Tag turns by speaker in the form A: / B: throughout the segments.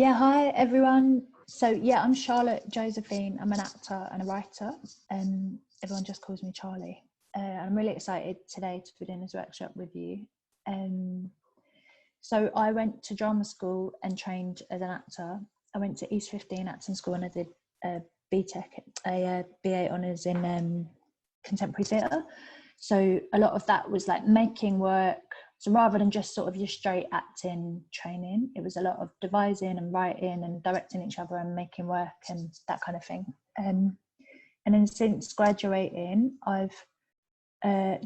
A: Yeah, hi everyone. So yeah, I'm Charlotte Josephine. I'm an actor and a writer, and everyone just calls me Charlie. I'm really excited today to be doing this workshop with you. Um, so I went to drama school and trained as an actor. I went to East 15 acting school and I did a BTEC, a BA honours in contemporary theatre. So a lot of that was like making work. So rather than just sort of your straight acting training, it was a lot of devising and writing and directing each other and making work and that kind of thing. And then since graduating, I've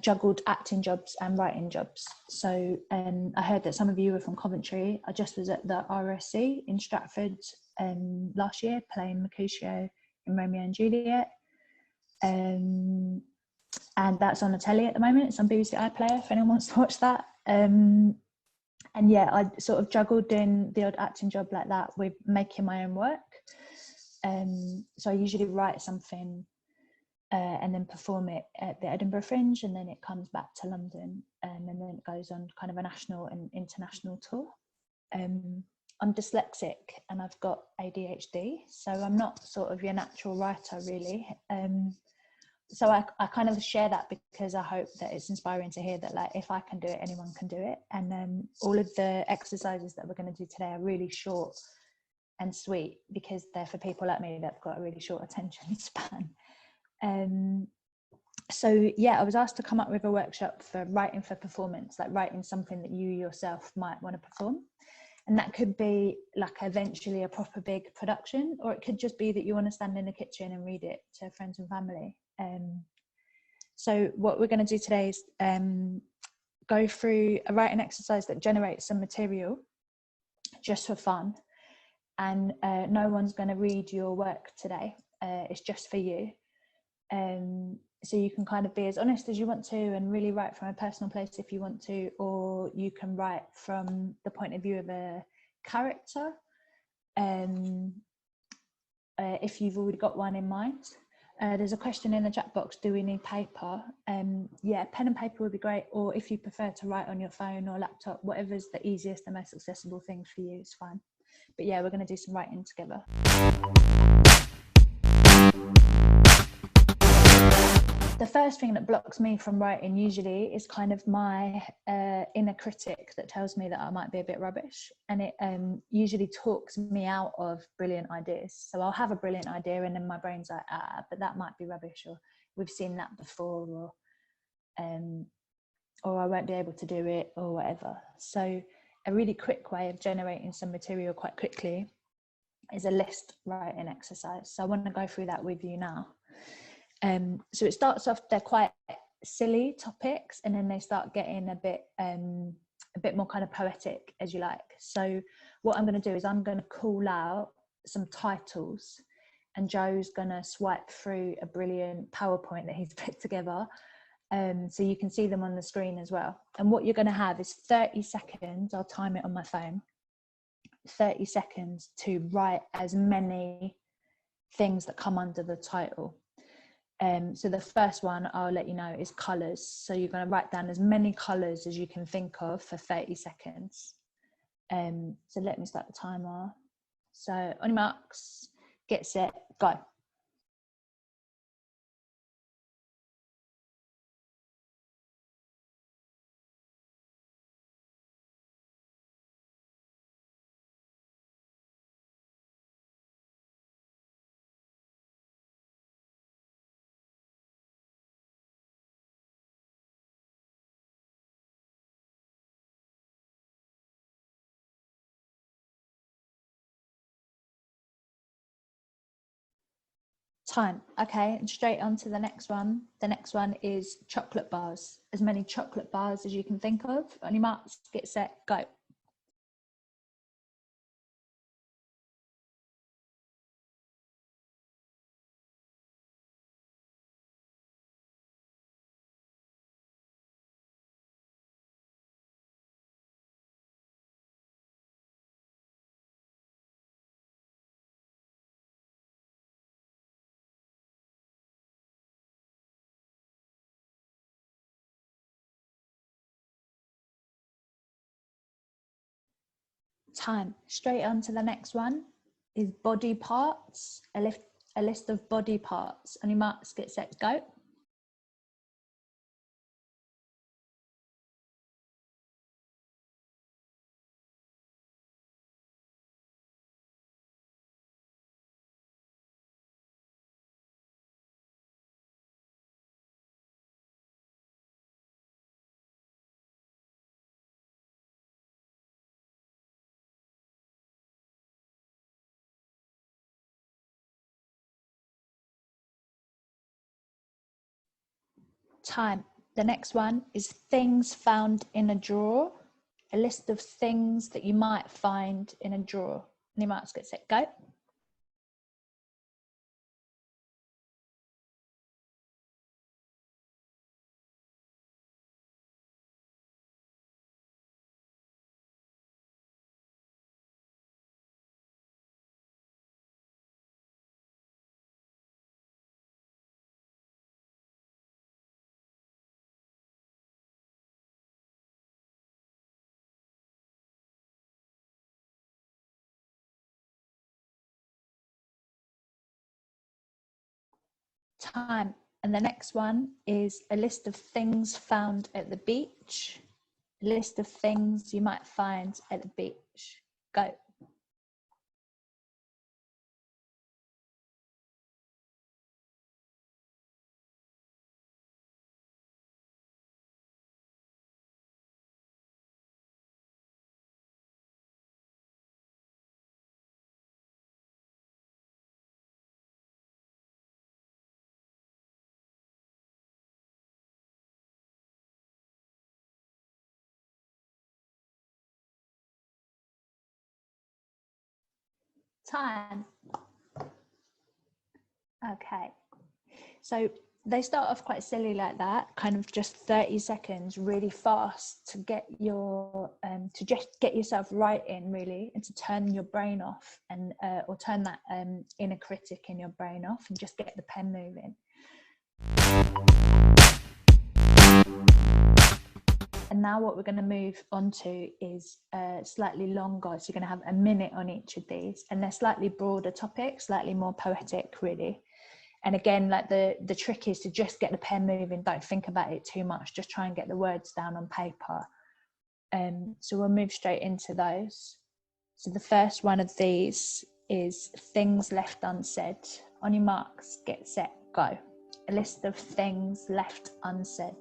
A: juggled acting jobs and writing jobs. So I heard that some of you were from Coventry. I just was at the RSC in Stratford last year playing Mercutio in Romeo and Juliet. And that's on the telly at the moment. It's on BBC iPlayer if anyone wants to watch that. And yeah, I sort of juggled doing the odd acting job like that with making my own work. So I usually write something and then perform it at the Edinburgh Fringe, and then it comes back to London, and then it goes on kind of a national and international tour. I'm dyslexic and I've got ADHD, so I'm not sort of your natural writer really. So I kind of share that because I hope that it's inspiring to hear that, like, if I can do it, anyone can do it. And then all of the exercises that we're going to do today are really short and sweet because they're for people like me that've got a really short attention span. So yeah, I was asked to come up with a workshop for writing for performance, like writing something that you yourself might want to perform. And that could be like eventually a proper big production, or it could just be that you want to stand in the kitchen and read it to friends and family. So what we're going to do today is go through a writing exercise that generates some material just for fun. And no one's going to read your work today. It's just for you. So you can kind of be as honest as you want to and really write from a personal place if you want to, or you can write from the point of view of a character if you've already got one in mind. There's a question in the chat box, do we need paper? Yeah, pen and paper would be great, or if you prefer to write on your phone or laptop, whatever's the easiest and most accessible thing for you is fine. But yeah, we're going to do some writing together. The first thing that blocks me from writing usually is kind of my inner critic that tells me that I might be a bit rubbish, and it usually talks me out of brilliant ideas. So I'll have a brilliant idea and then my brain's like, but that might be rubbish, or we've seen that before, or I won't be able to do it, or whatever. So a really quick way of generating some material quite quickly is a list writing exercise. So I want to go through that with you now. So it starts off, they're quite silly topics, and then they start getting a bit more kind of poetic, as you like. So what I'm going to do is I'm going to call out some titles, and Joe's going to swipe through a brilliant PowerPoint that he's put together, so you can see them on the screen as well. And what you're going to have is 30 seconds, I'll time it on my phone, 30 seconds to write as many things that come under the title. So the first one I'll let you know is colours. So you're going to write down as many colours as you can think of for 30 seconds. So let me start the timer. So on your marks, get set, go. Time. Okay, and straight on to the next one. The next one is chocolate bars. As many chocolate bars as you can think of. On your marks, get set, go. Time. Straight on to the next one is body parts. A list of body parts. On your marks, get set, go. Time. The next one is things found in a drawer. A list of things that you might find in a drawer. On your marks, get set, go. Time. And the next one is a list of things found at the beach. A list of things you might find at the beach. Go. Time. Okay. So they start off quite silly like that, kind of just 30 seconds really fast to get your to just get yourself writing really, and to turn your brain off and or turn that inner critic in your brain off and just get the pen moving. And now what we're going to move on to is slightly longer, so you're going to have a minute on each of these, and they're slightly broader topics, slightly more poetic really. And again, like the trick is to just get the pen moving. Don't think about it too much. Just try and get the words down on paper. So we'll move straight into those. So the first one of these is things left unsaid. On your marks, get set, go. A list of things left unsaid.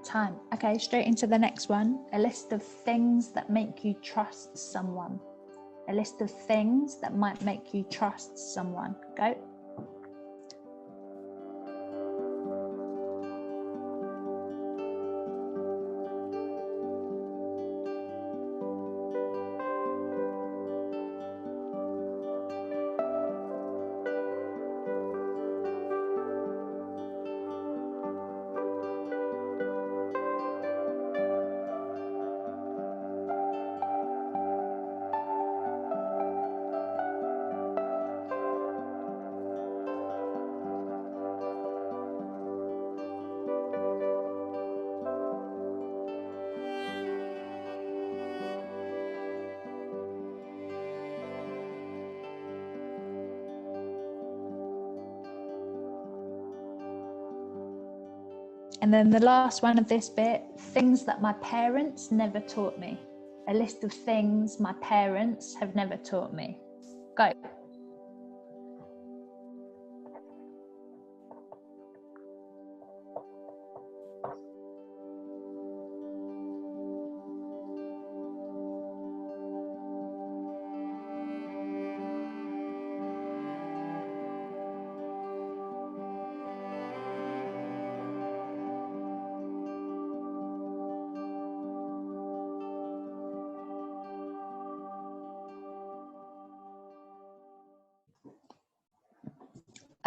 A: Time. Okay, straight into the next one. A list of things that make you trust someone. A list of things that might make you trust someone. Go. And then the last one of this bit, things that my parents never taught me. A list of things my parents have never taught me. Go.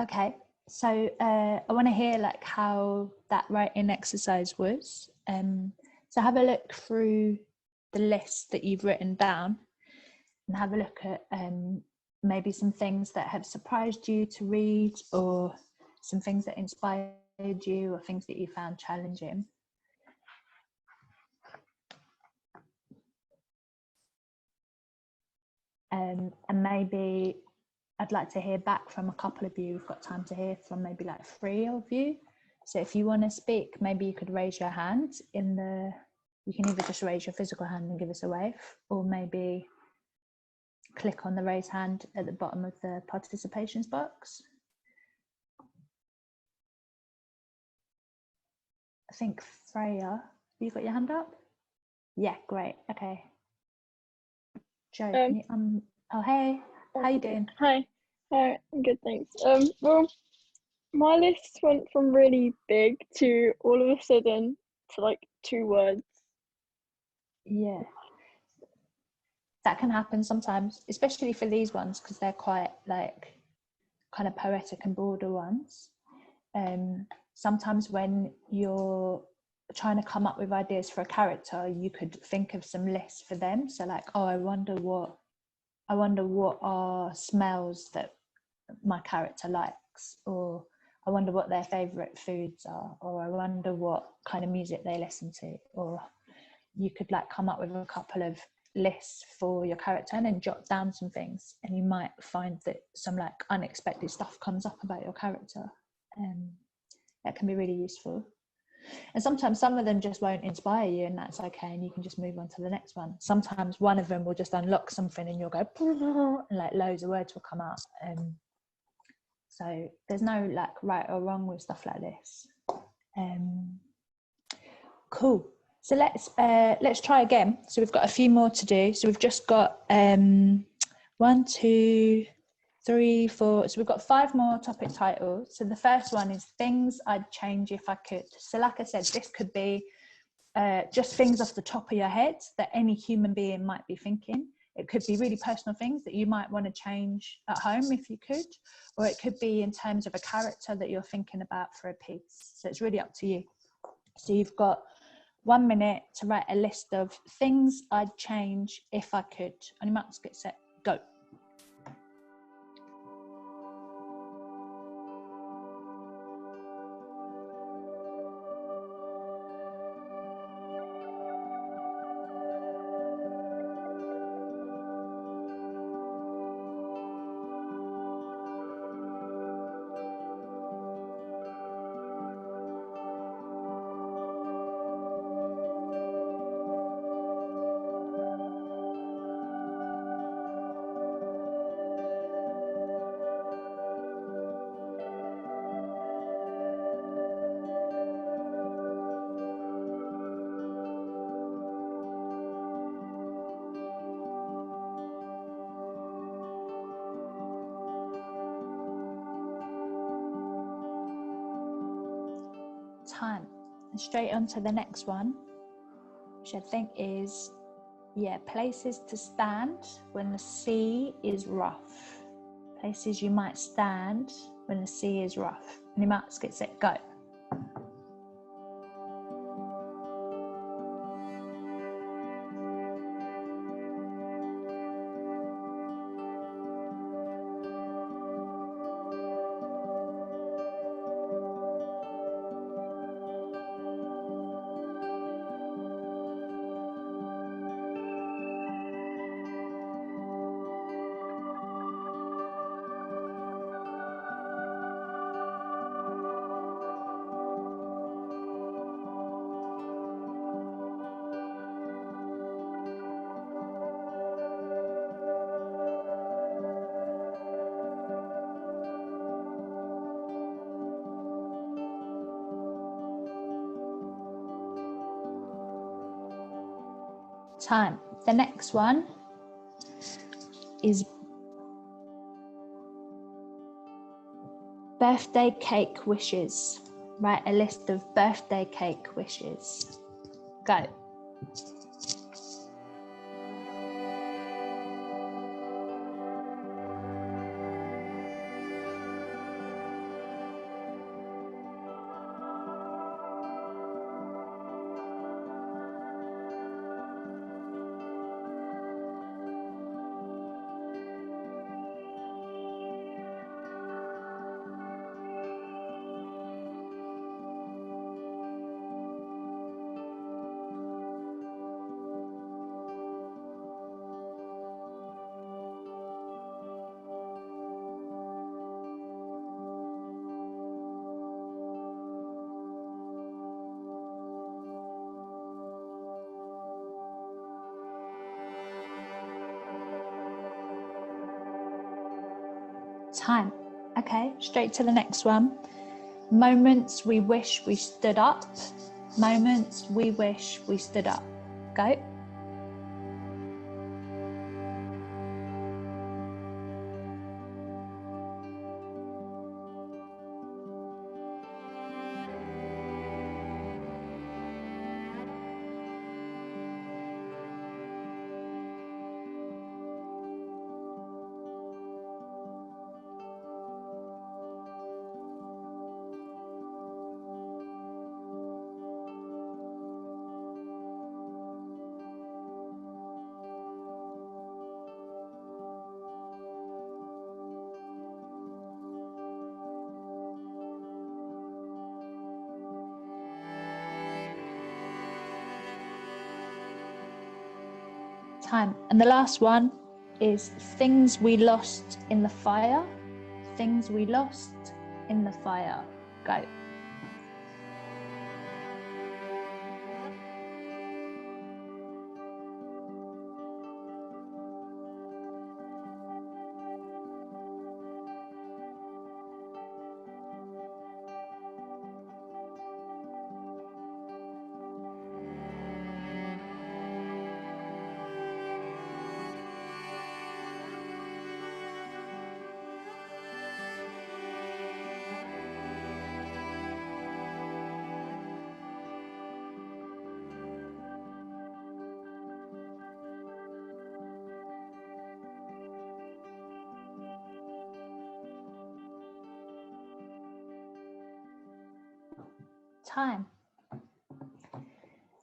A: Okay, so I want to hear like how that writing exercise was. So have a look through the list that you've written down and have a look at maybe some things that have surprised you to read, or some things that inspired you, or things that you found challenging. And maybe I'd like to hear back from a couple of you. We've got time to hear from maybe like 3 of you. So if you want to speak, maybe you could raise your hand you can either just raise your physical hand and give us a wave, or maybe click on the raise hand at the bottom of the participations box. I think Freya, have you got your hand up? Yeah, great. Okay. Joe, can you, oh, hey, how you doing?
B: Hi, I'm good, thanks. Well, my list went from really big to all of a sudden to like 2 words.
A: Yeah. That can happen sometimes, especially for these ones, because they're quite like kind of poetic and broader ones. Sometimes when you're trying to come up with ideas for a character, you could think of some lists for them. So like, oh, I wonder what are smells that my character likes, or I wonder what their favorite foods are, or I wonder what kind of music they listen to. Or you could like come up with a couple of lists for your character and then jot down some things, and you might find that some like unexpected stuff comes up about your character. That can be really useful. And sometimes some of them just won't inspire you, and that's okay, and you can just move on to the next one. Sometimes one of them will just unlock something and you'll go and like loads of words will come out. So there's no like right or wrong with stuff like this. Cool. So let's try again. So we've got a few more to do. So we've just got 1, 2, 3, 4. So we've got 5 more topic titles. So the first one is things I'd change if I could. So like I said, this could be just things off the top of your head that any human being might be thinking. It could be really personal things that you might want to change at home if you could, or it could be in terms of a character that you're thinking about for a piece. So it's really up to you. So you've got 1 minute to write a list of things I'd change if I could. On your marks, get set, go. Time. And straight on to the next one, which I think is, places to stand when the sea is rough. Places you might stand when the sea is rough. And your marks, get set, go. Time. The next one is birthday cake wishes. Write a list of birthday cake wishes. Go. Time. Okay, straight to the next one. Moments we wish we stood up. Moments we wish we stood up. Go. Time. And the last one is things we lost in the fire. Things we lost in the fire. Go. Time.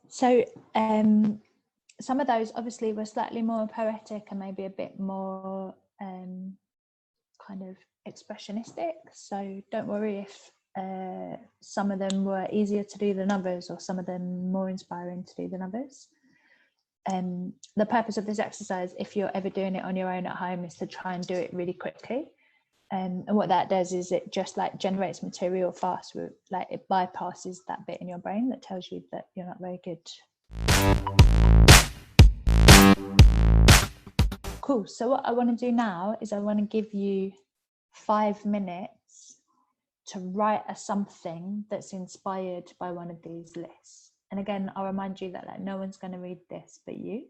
A: So some of those obviously were slightly more poetic and maybe a bit more kind of expressionistic, so don't worry if some of them were easier to do than others, or some of them more inspiring to do than others. The purpose of this exercise, if you're ever doing it on your own at home, is to try and do it really quickly. And what that does is it just like generates material fast, like it bypasses that bit in your brain that tells you that you're not very good. Cool. So what I want to do now is I want to give you 5 minutes to write a something that's inspired by one of these lists. And again, I'll remind you that like no one's going to read this but you.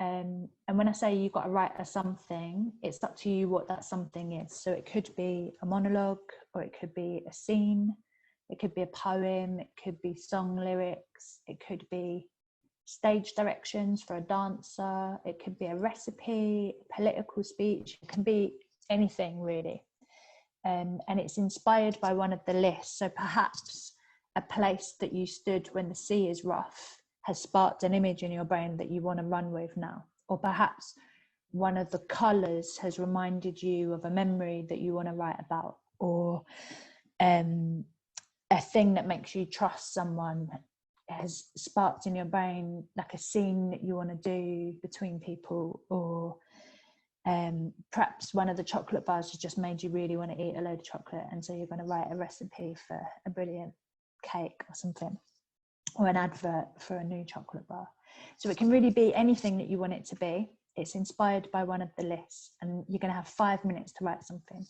A: And when I say you've got to write a something, it's up to you what that something is. So it could be a monologue, or it could be a scene, it could be a poem, it could be song lyrics, it could be stage directions for a dancer, it could be a recipe, a political speech, it can be anything really. And it's inspired by one of the lists. So perhaps a place that you stood when the sea is rough has sparked an image in your brain that you want to run with now. Or perhaps one of the colours has reminded you of a memory that you want to write about. Or a thing that makes you trust someone has sparked in your brain like a scene that you want to do between people. Or perhaps one of the chocolate bars has just made you really want to eat a load of chocolate, and so you're going to write a recipe for a brilliant cake or something, or an advert for a new chocolate bar. So it can really be anything that you want it to be. It's inspired by one of the lists, and you're going to have 5 minutes to write something.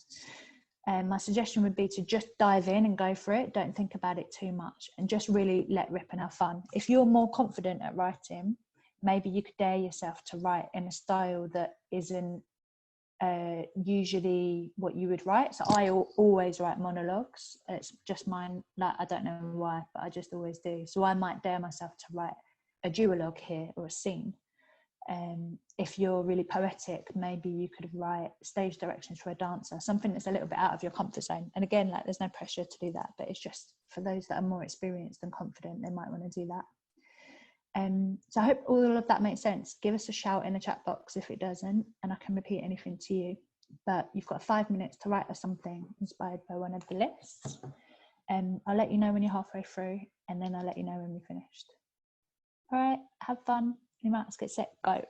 A: My suggestion would be to just dive in and go for it. Don't think about it too much, and just really let rip and have fun. If you're more confident at writing, maybe you could dare yourself to write in a style that isn't usually what you would write. So I always write monologues. It's just mine. Like, I don't know why, but I just always do. So I might dare myself to write a duologue here, or a scene. If you're really poetic, maybe you could write stage directions for a dancer, something that's a little bit out of your comfort zone. And again, like, there's no pressure to do that, but it's just for those that are more experienced and confident, they might want to do that. So I hope all of that makes sense. Give us a shout in the chat box if it doesn't, and I can repeat anything to you. But you've got 5 minutes to write something inspired by one of the lists. I'll let you know when you're halfway through, and then I'll let you know when we're finished. All right, have fun. Let's get set, go.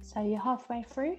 A: So you're halfway through.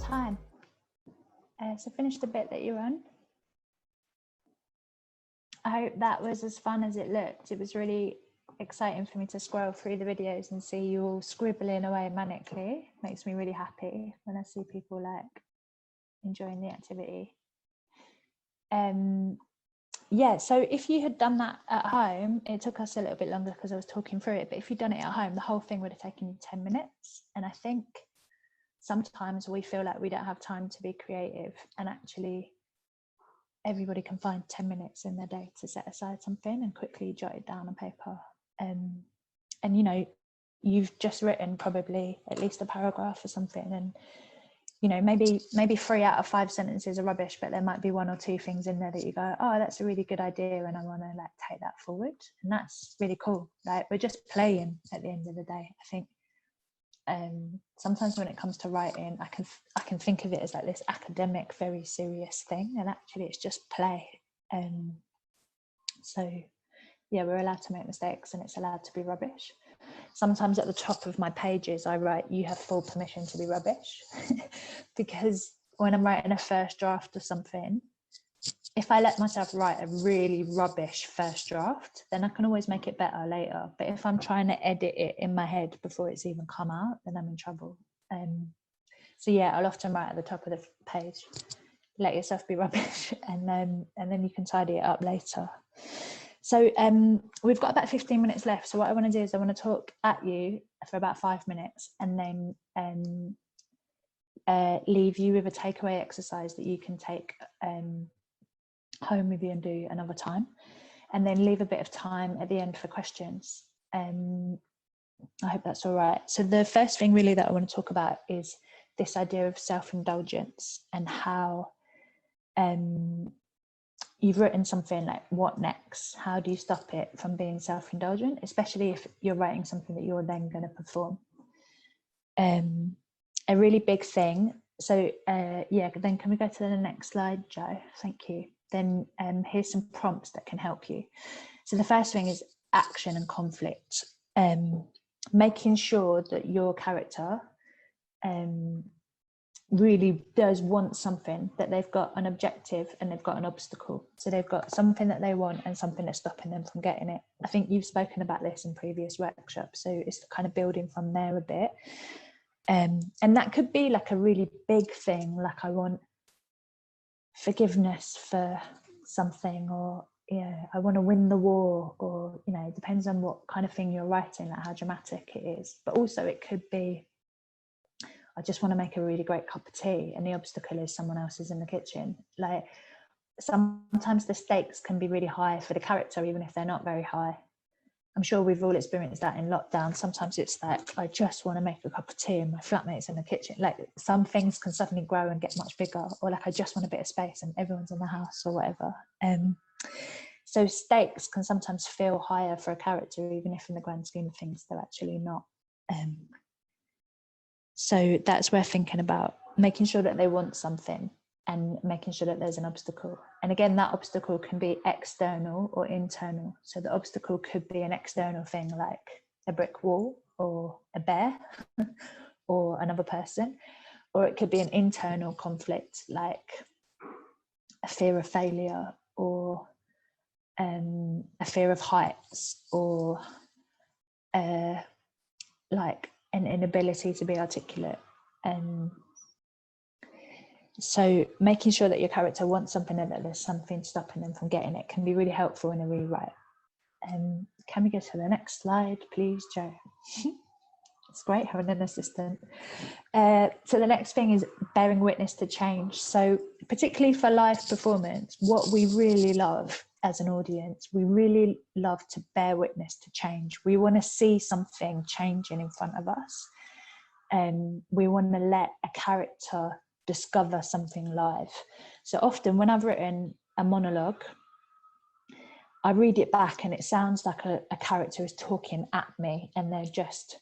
A: Time. So finish the bit that you're on. I hope that was as fun as it looked. It was really exciting for me to scroll through the videos and see you all scribbling away manically. Makes me really happy when I see people like enjoying the activity. Yeah, so if you had done that at home, it took us a little bit longer because I was talking through it, but if you'd done it at home, the whole thing would have taken you 10 minutes. And I think sometimes we feel like we don't have time to be creative, and actually everybody can find 10 minutes in their day to set aside something and quickly jot it down on paper. And you know, you've just written probably at least a paragraph or something, and you know, maybe 3 out of 5 sentences are rubbish, but there might be 1 or 2 things in there that you go, oh, that's a really good idea, and I want to like take that forward. And that's really cool. Like, we're just playing at the end of the day. I think sometimes when it comes to writing, I can think of it as like this academic, very serious thing, and actually it's just play. So yeah, we're allowed to make mistakes, and it's allowed to be rubbish. Sometimes at the top of my pages I write, you have full permission to be rubbish. Because when I'm writing a first draft of something, if I let myself write a really rubbish first draft, then I can always make it better later. But if I'm trying to edit it in my head before it's even come out, then I'm in trouble. So yeah, I'll often write at the top of the page, let yourself be rubbish, and then you can tidy it up later. So we've got about 15 minutes left. So what I want to do is I want to talk at you for about 5 minutes, and then leave you with a takeaway exercise that you can take home with you and do another time, and then leave a bit of time at the end for questions. I hope that's all right. So the first thing really that I want to talk about is this idea of self-indulgence, and how you've written something, like what next? How do you stop it from being self-indulgent, especially if you're writing something that you're then going to perform? A really big thing. So yeah, then can we go to the next slide, Joe? Thank you. Then here's some prompts that can help you. So the first thing is action and conflict. Making sure that your character really does want something, that they've got an objective and they've got an obstacle. So they've got something that they want and something that's stopping them from getting it. I think you've spoken about this in previous workshops, so it's kind of building from there a bit. And that could be like a really big thing, like I want forgiveness for something, or I want to win the war, or it depends on what kind of thing you're writing, like how dramatic it is. But also it could be, I just want to make a really great cup of tea, and the obstacle is someone else is in the kitchen. Like, sometimes the stakes can be really high for the character, even if they're not very high. I'm sure we've all experienced that in lockdown. Sometimes it's like, I just want to make a cup of tea and my flatmate's in the kitchen. Like, some things can suddenly grow and get much bigger, or like, I just want a bit of space and everyone's in the house, or whatever. So stakes can sometimes feel higher for a character, even if in the grand scheme of things they're actually not. So that's where thinking about making sure that they want something, and making sure that there's an obstacle. And again, that obstacle can be external or internal. So the obstacle could be an external thing, like a brick wall or a bear or another person, or it could be an internal conflict, like a fear of failure, or a fear of heights, or like an inability to be articulate. So making sure that your character wants something and that there's something stopping them from getting it can be really helpful in a rewrite. Can we go to the next slide, please, Joe? It's great having an assistant. So the next thing is bearing witness to change. So particularly for live performance, what we really love as an audience, we really love to bear witness to change. We want to see something changing in front of us. We want to let a character discover something live. So often when I've written a monologue, I read it back and it sounds like a character is talking at me, and they're just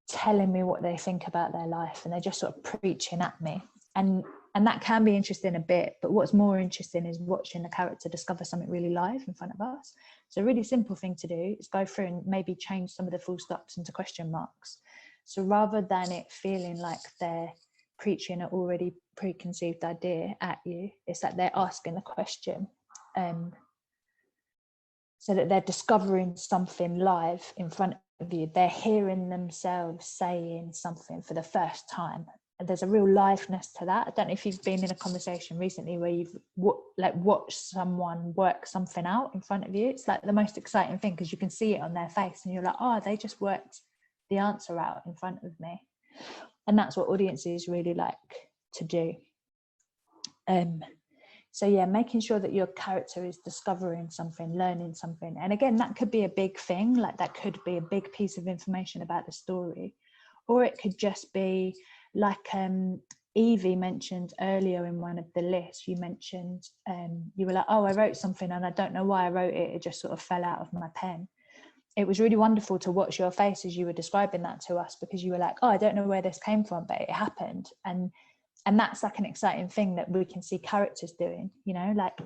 A: telling me what they think about their life, and they're just sort of preaching at me. And that can be interesting a bit, but what's more interesting is watching the character discover something really live in front of us. So a really simple thing to do is go through and maybe change some of the full stops into question marks. So rather than it feeling like they're preaching an already preconceived idea at you, it's like they're asking the question, so that they're discovering something live in front of you. They're hearing themselves saying something for the first time. And there's a real liveness to that. I don't know if you've been in a conversation recently where you've watched someone work something out in front of you. It's like the most exciting thing, because you can see it on their face and you're like, oh, they just worked the answer out in front of me. And that's what audiences really like to do. So yeah, making sure that your character is discovering something, learning something. And again, that could be a big thing, like that could be a big piece of information about the story. Or it could just be like Evie mentioned earlier in one of the lists, you mentioned, you were like, oh, I wrote something and I don't know why I wrote it. It just sort of fell out of my pen. It was really wonderful to watch your face as you were describing that to us, because you were like, oh, I don't know where this came from, but it happened. And that's like an exciting thing that we can see characters doing, you know, like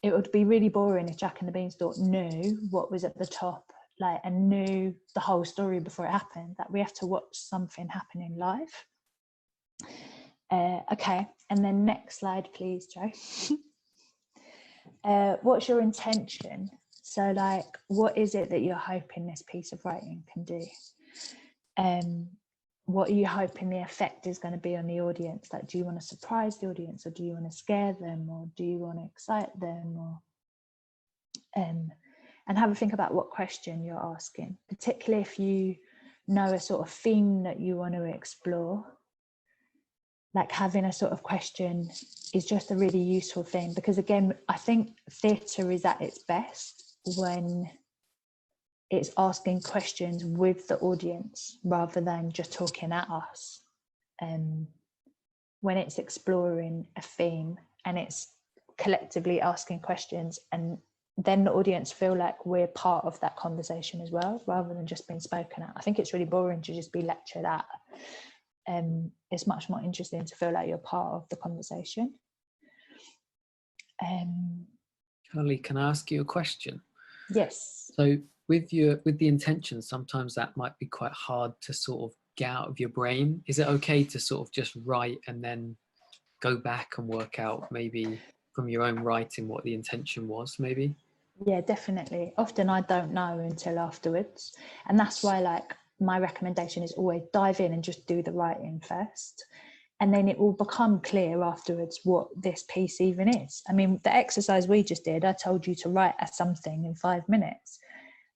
A: it would be really boring if Jack and the Beanstalk knew what was at the top, like, and knew the whole story before it happened. That we have to watch something happening live. Okay, and then next slide, please, Jo. What's your intention? So like, what is it that you're hoping this piece of writing can do? What are you hoping the effect is going to be on the audience? Like, do you want to surprise the audience, or do you want to scare them, or do you want to excite them, or and have a think about what question you're asking, particularly if you know a sort of theme that you want to explore. Like having a sort of question is just a really useful thing, because again, I think theatre is at its best when it's asking questions with the audience rather than just talking at us. When it's exploring a theme and it's collectively asking questions, and then the audience feel like we're part of that conversation as well, rather than just being spoken at. I think it's really boring to just be lectured at. It's much more interesting to feel like you're part of the conversation.
C: Charlie, can I ask you a question?
A: Yes.
C: So with the intention, sometimes that might be quite hard to sort of get out of your brain. Is it okay to sort of just write and then go back and work out maybe from your own writing what the intention was, maybe?
A: Yeah, definitely. Often I don't know until afterwards, and that's why, like, my recommendation is always dive in and just do the writing first, and then it will become clear afterwards what this piece even is. I mean, the exercise we just did, I told you to write something in 5 minutes,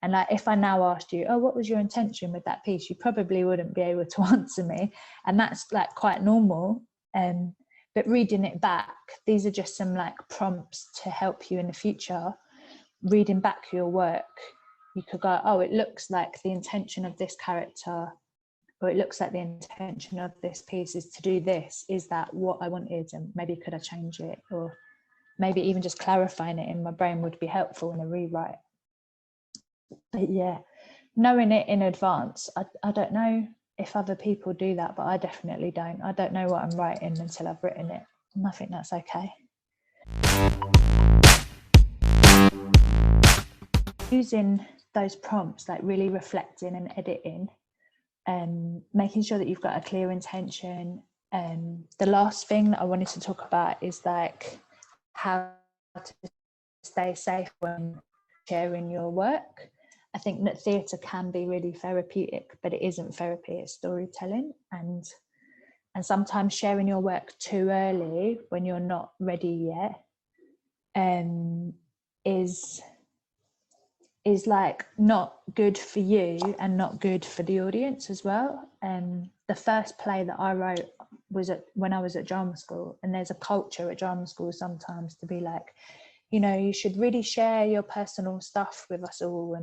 A: and like, if I now asked you, oh, what was your intention with that piece, you probably wouldn't be able to answer me, and that's like quite normal. But reading it back, these are just some like prompts to help you in the future. Reading back your work, you could go, oh, it looks like the intention of this character, or it looks like the intention of this piece is to do this. Is that what I wanted? And maybe could I change it? Or maybe even just clarifying it in my brain would be helpful in a rewrite. But yeah, knowing it in advance, I don't know if other people do that, but I definitely don't. I don't know what I'm writing until I've written it, and I think that's okay. Using those prompts, like really reflecting and editing, making sure that you've got a clear intention. The last thing that I wanted to talk about is like how to stay safe when sharing your work. I think that theatre can be really therapeutic, but it isn't therapy, it's storytelling. And sometimes sharing your work too early when you're not ready yet is like not good for you and not good for the audience as well. The first play that I wrote was when I was at drama school, and there's a culture at drama school sometimes to be like, you know, you should really share your personal stuff with us all,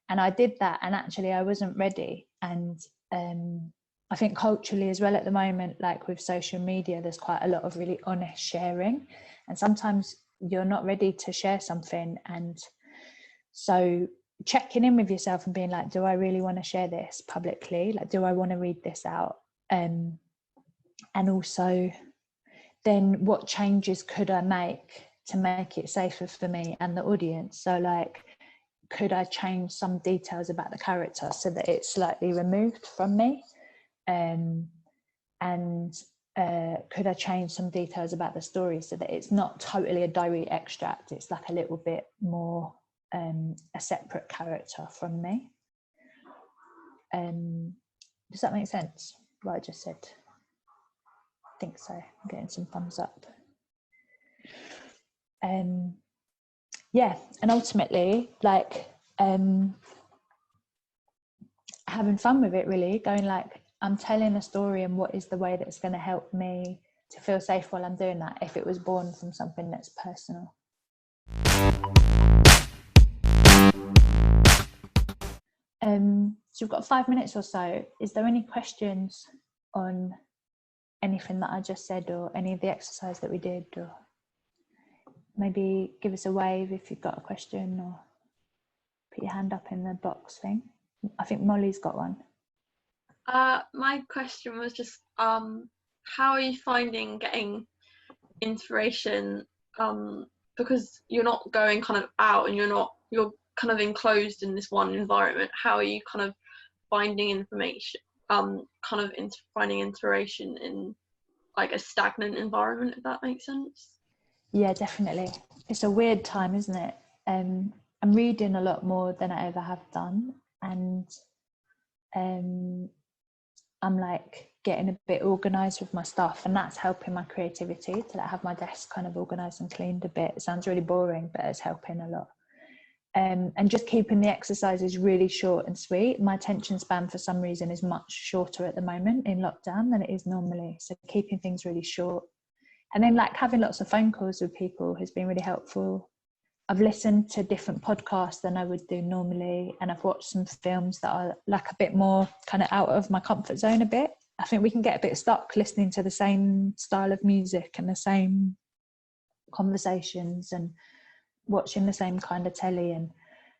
A: and I did that, and actually I wasn't ready. And I think culturally as well at the moment, like with social media, there's quite a lot of really honest sharing, and sometimes you're not ready to share something. And so checking in with yourself and being like, do I really want to share this publicly? Like, do I want to read this out? And also then what changes could I make to make it safer for me and the audience? So like, could I change some details about the character so that it's slightly removed from me? Could I change some details about the story so that it's not totally a diary extract, it's like a little bit more a separate character from me? Does that make sense, what I just said? I think so. I'm getting some thumbs up. Yeah, and ultimately, like, having fun with it, really, going like, I'm telling a story, and what is the way that's going to help me to feel safe while I'm doing that if it was born from something that's personal. So we've got 5 minutes or so. Is there any questions on anything that I just said, or any of the exercise that we did, or maybe give us a wave if you've got a question, or put your hand up in the box thing. I think Molly's got one.
D: My question was just how are you finding getting inspiration, because you're not going kind of out and you're kind of enclosed in this one environment? How are you kind of finding information, finding inspiration in like a stagnant environment, if that makes sense?
A: Yeah, definitely. It's a weird time, isn't it? I'm reading a lot more than I ever have done, and I'm like getting a bit organised with my stuff, and that's helping my creativity, to like have my desk kind of organised and cleaned a bit. It sounds really boring, but it's helping a lot. And just keeping the exercises really short and sweet. My attention span for some reason is much shorter at the moment in lockdown than it is normally, so keeping things really short. And then like having lots of phone calls with people has been really helpful. I've listened to different podcasts than I would do normally, and I've watched some films that are like a bit more kind of out of my comfort zone a bit. I think we can get a bit stuck listening to the same style of music and the same conversations and watching the same kind of telly, and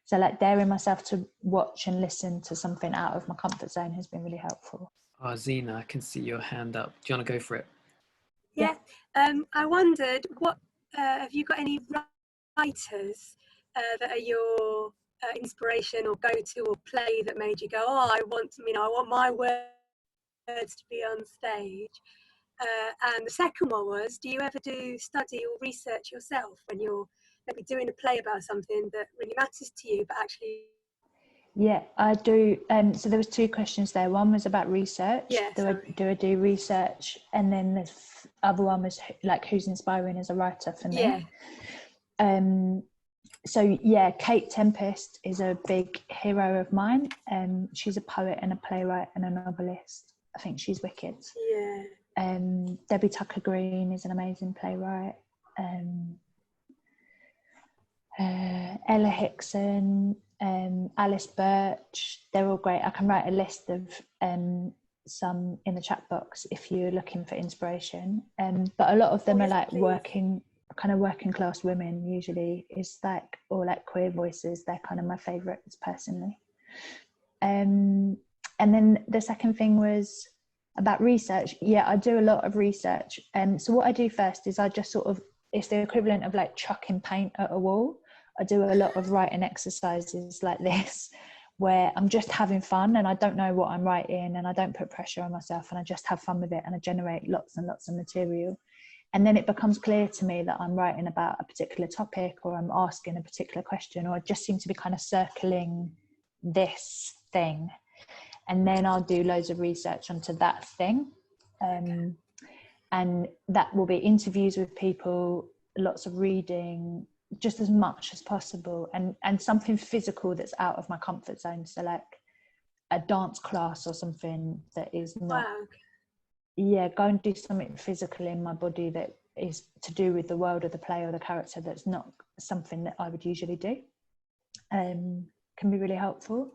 A: so like daring myself to watch and listen to something out of my comfort zone has been really helpful.
C: Oh, Zena, I can see your hand up. Do you want to go for it?
E: Yeah. I wondered, what have you got any writers that are your inspiration or go-to, or play that made you go, oh, I want my words to be on stage? And the second one was, do you ever study or research yourself when you're maybe doing a play about something that really matters to you, but actually...
A: Yeah, I do. So there was two questions there. One was about research.
E: Yeah,
A: do I do research? And then the other one was like, who's inspiring as a writer for me? Yeah. So yeah, Kate Tempest is a big hero of mine. She's a poet and a playwright and a novelist. I think she's wicked.
E: Yeah.
A: Debbie Tucker Green is an amazing playwright. Ella Hickson, Alice Birch, they're all great. I can write a list of some in the chat box if you're looking for inspiration. But a lot of them are like working class women usually, is like, or like queer voices. They're kind of my favourites personally. And then the second thing was about research. Yeah, I do a lot of research. So what I do first is I just sort of, it's the equivalent of like chucking paint at a wall. I do a lot of writing exercises like this, where I'm just having fun and I don't know what I'm writing and I don't put pressure on myself, and I just have fun with it, and I generate lots and lots of material. And then it becomes clear to me that I'm writing about a particular topic, or I'm asking a particular question, or I just seem to be kind of circling this thing. And then I'll do loads of research onto that thing. And that will be interviews with people, lots of reading, just as much as possible, and something physical that's out of my comfort zone. So like a dance class or something that is not, yeah, go and do something physical in my body that is to do with the world of the play or the character, that's not something that I would usually do. Can be really helpful.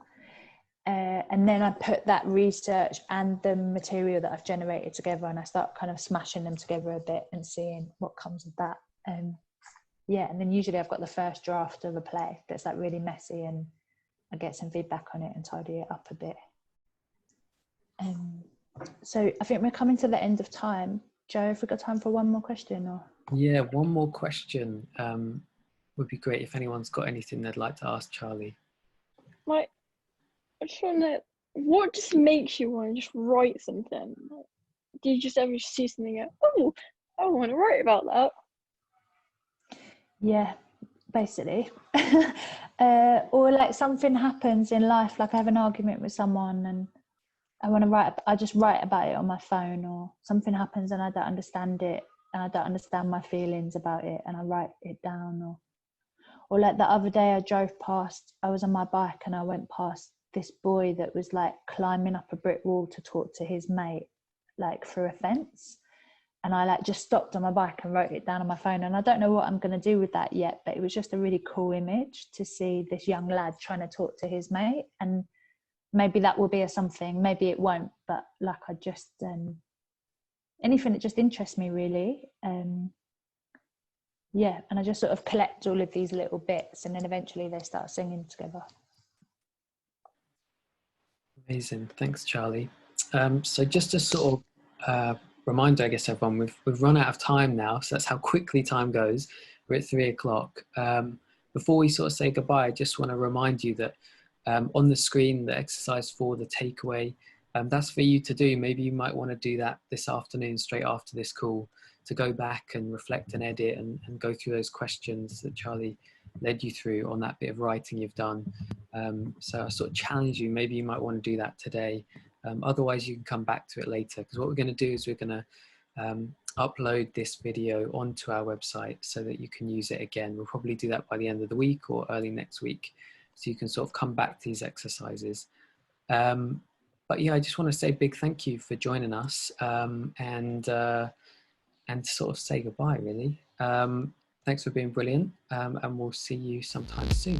A: And then I put that research and the material that I've generated together, and I start kind of smashing them together a bit and seeing what comes of that. Yeah, and then usually I've got the first draft of a play that's like really messy, and I get some feedback on it and tidy it up a bit. So I think we're coming to the end of time. Joe, have we got time for one more question? Or
C: Yeah, one more question. Would be great if anyone's got anything they'd like to ask Charlie.
B: Like, I just want to, what just makes you want to just write something? Do you just ever see something and go, oh, I want to write about that?
A: yeah, basically. Or like something happens in life, like I have an argument with someone and I want to write, I just write about it on my phone, or something happens and I don't understand it and I don't understand my feelings about it and I write it down. Or like the other day I was on my bike and I went past this boy that was like climbing up a brick wall to talk to his mate, like through a fence. And I like just stopped on my bike and wrote it down on my phone. And I don't know what I'm going to do with that yet, but it was just a really cool image to see this young lad trying to talk to his mate. And maybe that will be a something, maybe it won't, but like I just, anything that just interests me really. Yeah, and I just sort of collect all of these little bits, and then eventually they start singing together.
C: Amazing, thanks Charlie. So just a sort of reminder, I guess, everyone, we've run out of time now, so that's how quickly time goes. We're at 3 o'clock. Before we sort of say goodbye, I just want to remind you that on the screen, the exercise 4, the takeaway, that's for you to do. Maybe you might want to do that this afternoon, straight after this call, to go back and reflect and edit and go through those questions that Charlie led you through on that bit of writing you've done. So I sort of challenge you, maybe you might want to do that today. Otherwise you can come back to it later, because what we're going to do is we're going to upload this video onto our website so that you can use it again. We'll probably do that by the end of the week or early next week, so you can sort of come back to these exercises. But yeah, I just want to say a big thank you for joining us, and sort of say goodbye really. Thanks for being brilliant, and we'll see you sometime soon.